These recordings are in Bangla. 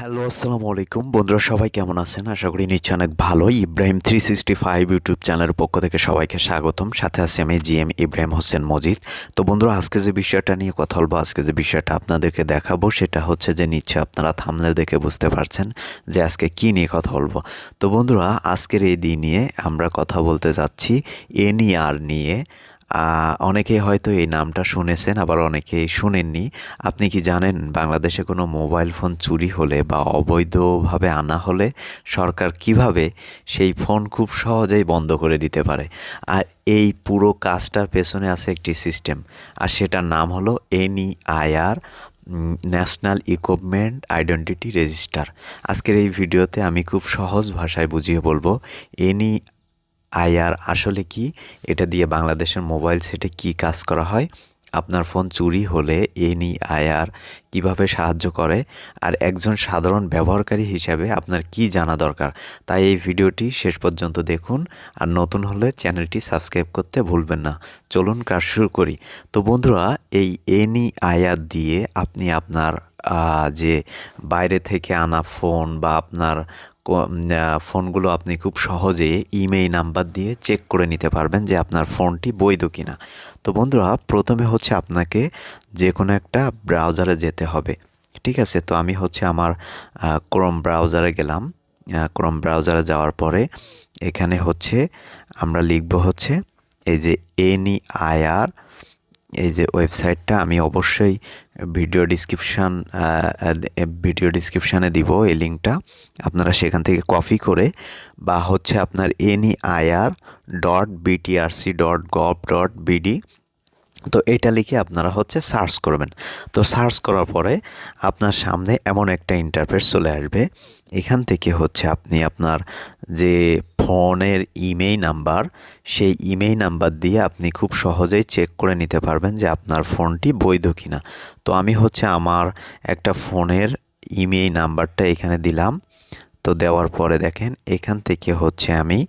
হ্যালো, আসসালামু আলাইকুম বন্ধুরা, সবাই কেমন আছেন? আশা করি নিশ্চয় অনেক ভালো। ইব্রাহিম 365 ইউটিউব চ্যানেলের পক্ষ থেকে সবাইকে স্বাগতম। সাথে আছি আমি জিএম ইব্রাহিম হোসেন মজিদ। তো বন্ধুরা, আজকে যে বিষয়টা নিয়ে কথা বলবো, আজকে যে বিষয়টা আপনাদেরকে দেখাবো, সেটা হচ্ছে যে নিশ্চয় আপনারা থাম্বনেল দেখে বুঝতে পারছেন যে আজকে কি নিয়ে কথা বলবো। তো বন্ধুরা, আজকের এই দিন নিয়ে আমরা কথা বলতে যাচ্ছি এনইআর নিয়ে। অনেকেই হয়তো এই নামটা শুনেছেন, আবার অনেকেই শুনেননি। আপনি কি জানেন বাংলাদেশে কোনো মোবাইল ফোন চুরি হলে বা অবৈধভাবে আনা হলে সরকার কিভাবে সেই ফোন খুব সহজেই বন্ধ করে দিতে পারে? আর এই পুরো কাজটার পেছনে আছে একটি সিস্টেম, আর সেটার নাম হলো NEIR, national equipment identity register. আজকের এই ভিডিওতে আমি খুব সহজ ভাষায় বুঝিয়ে বলবো এনইআইআর আসলে কি, এটা দিয়ে বাংলাদেশের মোবাইল সেটে কি কাজ করা হয়, আপনার ফোন চুরি হলে এনইআইআর কিভাবে সাহায্য করে, আর একজন সাধারণ ব্যবহারকারী হিসাবে আপনার কি জানা দরকার। তাই এই ভিডিওটি শেষ পর্যন্ত দেখুন, আর নতুন হলে চ্যানেলটি সাবস্ক্রাইব করতে ভুলবেন না। চলুন কাজ শুরু করি। তো বন্ধুরা, এই এনইআইআর দিয়ে আপনি আপনার যে বাইরে থেকে আনা ফোন বা আপনার ফোনগুলো আপনি খুব সহজে ইমেইল নাম্বার দিয়ে চেক করে নিতে পারবেন যে আপনার ফোনটি বৈধ কিনা। তো বন্ধুরা, প্রথমে হচ্ছে আপনাকে যে কোনো একটা ব্রাউজারে যেতে হবে। ঠিক আছে, তো আমি হচ্ছে আমার ক্রোম ব্রাউজারে গেলাম। ক্রোম ব্রাউজারে যাওয়ার পরে এখানে হচ্ছে আমরা লিখব হচ্ছে এই যে এনইআইআর, এই যে ওয়েবসাইটটা আমি অবশ্যই ভিডিও ডিসক্রিপশানে দিব এই লিঙ্কটা। আপনারা সেখান থেকে কপি করে বা হচ্ছে আপনার NEIR.BTRC.gov.BD, তো এটা লিখে আপনারা হচ্ছে সার্চ করবেন। তো সার্চ করার পরে আপনার সামনে এমন একটা ইন্টারফেস চলে আসবে। এখান থেকে হচ্ছে আপনি আপনার যে ফোনের ইমেইল নাম্বার, সেই ইমেইল নাম্বার দিয়ে আপনি খুব সহজেই চেক করে নিতে পারবেন যে আপনার ফোনটি বৈধ কিনা। তো আমি হচ্ছে আমার একটা ফোনের ইমেইল নাম্বারটা এখানে দিলাম। তো দেওয়ার পরে দেখেন এখান থেকে হচ্ছে আমি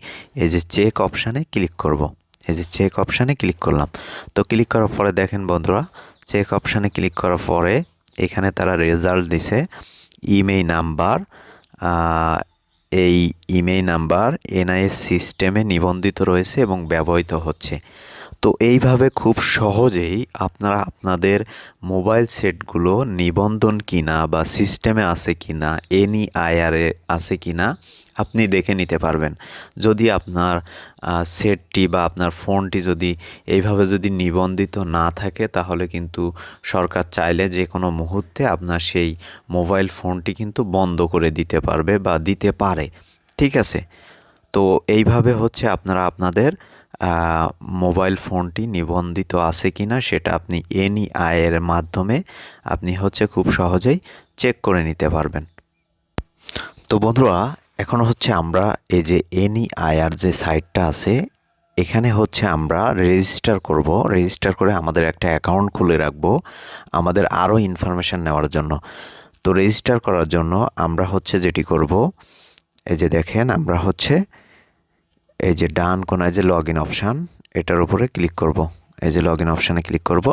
এই যে চেক অপশানে ক্লিক করব। এই যে চেক অপশানে ক্লিক করলাম। তো ক্লিক করার পরে দেখেন বন্ধুরা, চেক অপশানে ক্লিক করার পরে এখানে তারা রেজাল্ট দিছে। ইমেইল নাম্বার, এই ইমেইল নাম্বার এনআইএস সিস্টেমে নিবন্ধিত রয়েছে এবং ব্যবহৃত হচ্ছে। তো এইভাবে খুব সহজেই আপনারা আপনাদের মোবাইল সেটগুলো নিবন্ধন কিনা বা সিস্টেমে আছে কিনা, এনইআইআরে আছে কিনা আপনি দেখে নিতে পারবেন। যদি আপনার সেটটি বা আপনার ফোনটি যদি এইভাবে যদি নিবন্ধিত না থাকে, তাহলে কিন্তু সরকার চাইলে যে কোনো মুহূর্তে আপনার সেই মোবাইল ফোনটি কিন্তু বন্ধ করে দিতে পারবে বা দিতে পারে। ঠিক আছে, তো এইভাবে হচ্ছে আপনারা আপনাদের মোবাইল ফোনটি নিবন্ধিত আছে কিনা সেটা আপনি এনইআইআর এর মাধ্যমে আপনি হচ্ছে খুব সহজেই চেক করে নিতে পারবেন। তো বন্ধুরা, এখন হচ্ছে আমরা এই যে এনইআইআর যে সাইটটা আছে, এখানে হচ্ছে আমরা রেজিস্টার করব। রেজিস্টার করে আমাদের একটা অ্যাকাউন্ট খুলে রাখবো আমাদের আরও ইনফরমেশান নেওয়ার জন্য। তো রেজিস্টার করার জন্য আমরা হচ্ছে যেটি করব, এই যে দেখেন আমরা হচ্ছে এই যে ডান কোনায় যে লগ ইন অপশান, এটার উপরে ক্লিক করব। এই যে লগ ইন অপশানে ক্লিক করব।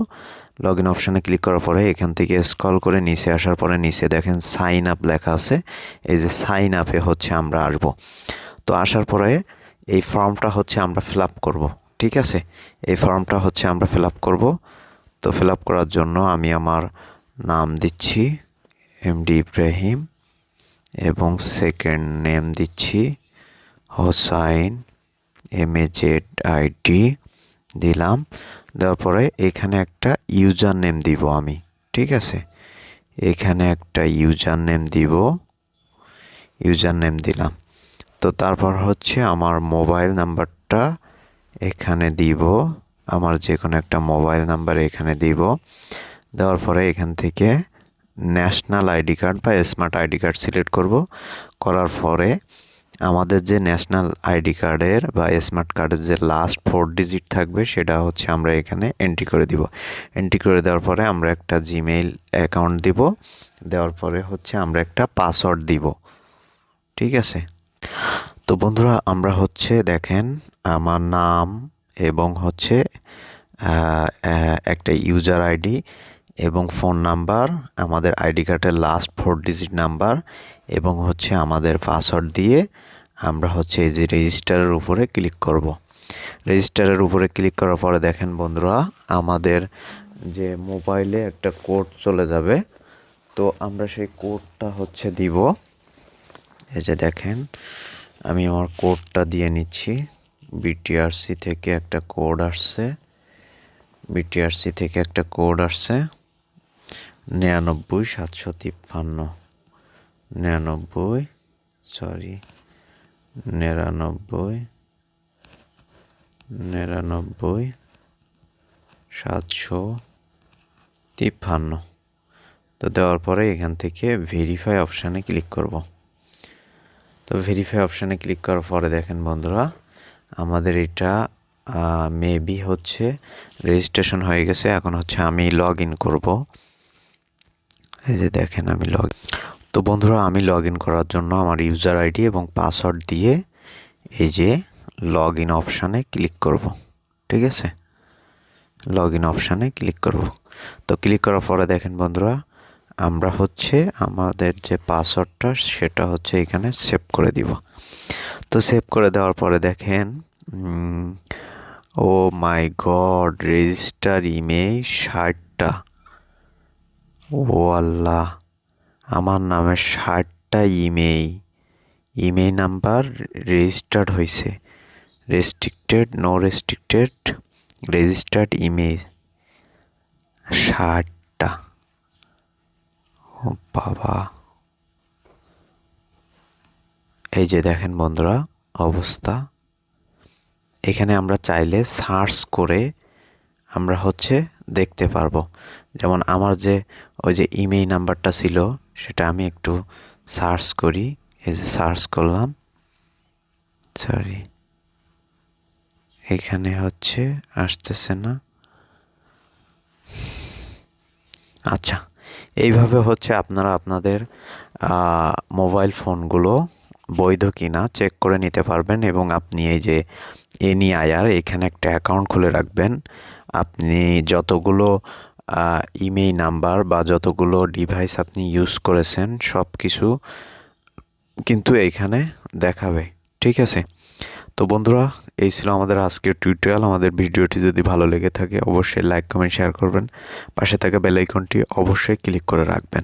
লগ ইন অপশানে ক্লিক করার পরে এখান থেকে স্ক্রল করে নিচে আসার পরে নিচে দেখেন সাইন আপ লেখা আছে। এই যে সাইন আপে হচ্ছে আমরা আসব। তো আসার পরে এই ফর্মটা হচ্ছে আমরা ফিল আপ করবো। ঠিক আছে, এই ফর্মটা হচ্ছে আমরা ফিল আপ করবো। তো ফিল আপ করার জন্য আমি আমার নাম দিচ্ছি এমডি ইব্রাহিম এবং সেকেন্ড নেম দিচ্ছি হোসাইন MAZID দিলাম। দেওয়ার পরে এখানে একটা ইউজার নেম দিব আমি। ঠিক আছে, এখানে একটা ইউজার নেম দিব, ইউজার নেম দিলাম। তো তারপর হচ্ছে আমার মোবাইল নাম্বারটা এখানে দিব, আমার যে কোনো একটা মোবাইল নাম্বার এখানে দিব। দেওয়ার পরে এখান থেকে ন্যাশনাল আইডি কার্ড বা স্মার্ট আইডি কার্ড সিলেক্ট করব। করার পরে আমাদের যে ন্যাশনাল আইডি কার্ডের বা স্মার্ট কার্ডের যে লাস্ট 4 ডিজিট থাকবে সেটা হচ্ছে আমরা এখানে এন্ট্রি করে দিব। এন্ট্রি করে দেওয়ার পরে আমরা একটা জিমেইল অ্যাকাউন্ট দিব। দেওয়ার পরে হচ্ছে আমরা একটা পাসওয়ার্ড দিব। ঠিক আছে, তো বন্ধুরা আমরা হচ্ছে দেখেন আমার নাম এবং হচ্ছে একটা ইউজার আইডি, এবং ফোন নাম্বার, আমাদের আইডি কার্ডের লাস্ট 4 ডিজিট নাম্বার এবং হচ্ছে আমাদের পাসওয়ার্ড দিয়ে আমরা হচ্ছে এই যে রেজিস্টারের উপরে ক্লিক করব। রেজিস্টারের উপরে ক্লিক করার পরে দেখেন বন্ধুরা, আমাদের যে মোবাইলে একটা কোড চলে যাবে। তো আমরা সেই কোডটা হচ্ছে দিব। এই যে দেখেন, আমি আমার কোডটা দিয়ে নিচ্ছি। বিটিআরসি থেকে একটা কোড আসছে, 99753 753। তো দেওয়ার পরে এখান থেকে ভেরিফাই অপশানে ক্লিক করব। তো ভেরিফাই অপশানে ক্লিক করার পরে দেখেন বন্ধুরা, আমাদের এটা মেবি হচ্ছে রেজিস্ট্রেশন হয়ে গেছে। এখন হচ্ছে আমি লগ ইন করবো। এই যে দেখেন আমি তো বন্ধুরা, আমি লগ ইন করার জন্য আমার ইউজার আইডি এবং পাসওয়ার্ড দিয়ে এই যে লগ ইন অপশানে ক্লিক করব। ঠিক আছে, লগ ইন অপশানে ক্লিক করব। তো ক্লিক করার পরে দেখেন বন্ধুরা, আমরা হচ্ছে আমাদের যে পাসওয়ার্ডটা সেটা হচ্ছে এখানে সেভ করে দিব। তো সেভ করে দেওয়ার পরে দেখেন, oh my god, register email 60টা। ও আল্লাহ, আমার নামে 60টা ইমেল নাম্বার রেজিস্টার্ড হয়েছে। Restricted, no restricted, registered email 60টা। ও বাবা, এই যে দেখেন বন্ধুরা অবস্থা। এখানে আমরা চাইলে সার্চ করে আমরা হচ্ছে দেখতে পারবো। যেমন আমার যে ওই যে ইমেল নাম্বারটা ছিল সেটা আমি একটু সার্চ করি। এই যে সার্চ করলাম, সরি এখানে হচ্ছে আসতেছে না। আচ্ছা, এইভাবে হচ্ছে আপনারা আপনাদের মোবাইল ফোনগুলো বৈধ কিনা চেক করে নিতে পারবেন। এবং আপনি এই যে এনআইআর এখানে একটা অ্যাকাউন্ট খুলে রাখবেন। আপনি যতগুলো ইমেল নাম্বার বা যতগুলো ডিভাইস আপনি ইউজ করেছেন সব কিছু কিন্তু এইখানে দেখাবে। ঠিক আছে, তো বন্ধুরা, এই ছিল আমাদের আজকের টিউটোরিয়াল। আমাদের ভিডিওটি যদি ভালো লেগে থাকে অবশ্যই লাইক, কমেন্ট, শেয়ার করবেন। পাশে থাকা বেল আইকনটি অবশ্যই ক্লিক করে রাখবেন।